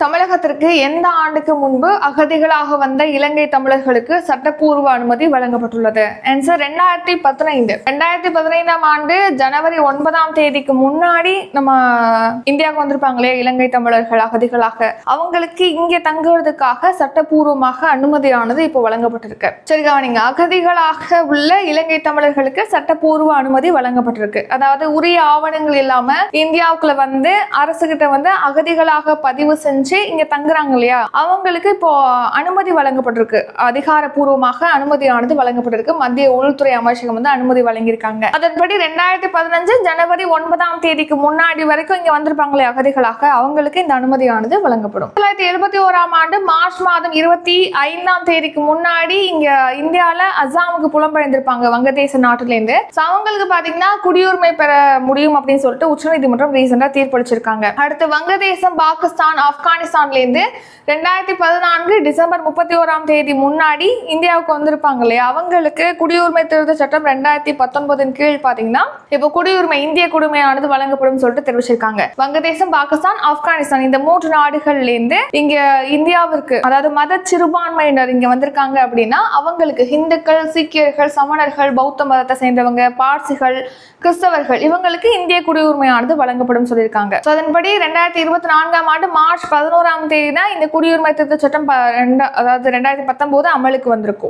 தமிழகத்திற்கு எந்த ஆண்டுக்கு முன்பு அகதிகளாக வந்த இலங்கை தமிழர்களுக்கு சட்டப்பூர்வ அனுமதி வழங்கப்பட்டுள்ளது? ஆன்சர் 2015. 2015ஆம் ஆண்டு ஜனவரி 9ஆம் தேதிக்கு முன்னாடி நம்ம இந்தியாவுக்கு வந்திருப்பாங்களே இலங்கை தமிழர்கள் அகதிகளாக, அவங்களுக்கு இங்க தங்குவதற்காக சட்டப்பூர்வமாக அனுமதியானது இப்போ வழங்கப்பட்டிருக்கு. சரி கவனிங்க, அகதிகளாக உள்ள இலங்கை தமிழர்களுக்கு சட்டப்பூர்வ அனுமதி வழங்கப்பட்டிருக்கு. அதாவது உரிய ஆவணங்கள் இல்லாம இந்தியாவுக்குள்ள வந்து அரசு கிட்ட வந்து அகதிகளாக பதிவு செஞ்சு இங்க தங்குறாங்க இல்லையா, அவங்களுக்கு இப்போ அனுமதி வழங்கப்பட்டிருக்கு. அதிகாரப்பூர்வமாக அனுமதியானது வழங்கப்பட்டிருக்கு. மத்திய உள்துறை அமைச்சகம் வந்து அனுமதி வழங்கியிருக்காங்க. அதன்படி 2015 ஜனவரி 9ஆம் தேதிக்கு முன்னாடி வரைக்கும் இங்க வந்திருப்பாங்களே அகதிகளாக, அவங்களுக்கு இந்த அனுமதியானது வழங்கப்படும். 1971ஆம் ஆண்டு மார்ச் மாதம் 25ஆம் தேதிக்கு முன்னாடி இங்க இந்தியால அசாமுக்கு புலம்பெயர்ந்திருப்பாங்க வங்கதேச நாட்டுல இருந்து. அவங்களுக்கு பாத்தீங்கன்னா குடியுரிமை பெற முடியும் அப்படின்னு சொல்லிட்டு உச்சநீதிமன்றம் ரீசெண்டா தீர்ப்பளிச்சிருக்காங்க. அடுத்து வங்கதேசம், பாகிஸ்தான், ஆப்கானிஸ்தான்ல இருந்து 2014 டிசம்பர் 31ஆம் தேதி முன்னாடி இந்தியாவுக்கு வந்திருப்பாங்க இல்லையா, அவங்களுக்கு குடியுரிமை திருத்த சட்டம் 2019 கீழ் பாத்தீங்கன்னா இப்போ குடியுரிமை, இந்திய குடிமையானது வழங்கப்படும் சொல்லிட்டு தெரிவிச்சிருக்காங்க. வங்கதேசம், பாகிஸ்தான், ஆப்கானிஸ்தான் இந்த 3 நாடுகள்ல இருந்து இங்க இந்தியாவிற்கு, அதாவது மத சிறுபான்மையினர் இங்க வந்திருக்காங்க அப்படின்னா அவங்களுக்கு இந்துக்கள், சீக்கியர்கள், சமணர்கள், பௌத்த மதத்தை சேர்ந்தவங்க, பார்சிகள், கிறிஸ்தவர்கள், இவங்களுக்கு இந்திய குடியுரிமையானது வழங்கப்படும் சொல்லியிருக்காங்க. அதன்படி 2024ஆம் ஆண்டு மார்ச் 11ஆம் தேதி தான் இந்த குடியுரிமை திருத்த சட்டம் அதாவது 2019 அமலுக்கு வந்திருக்கும்.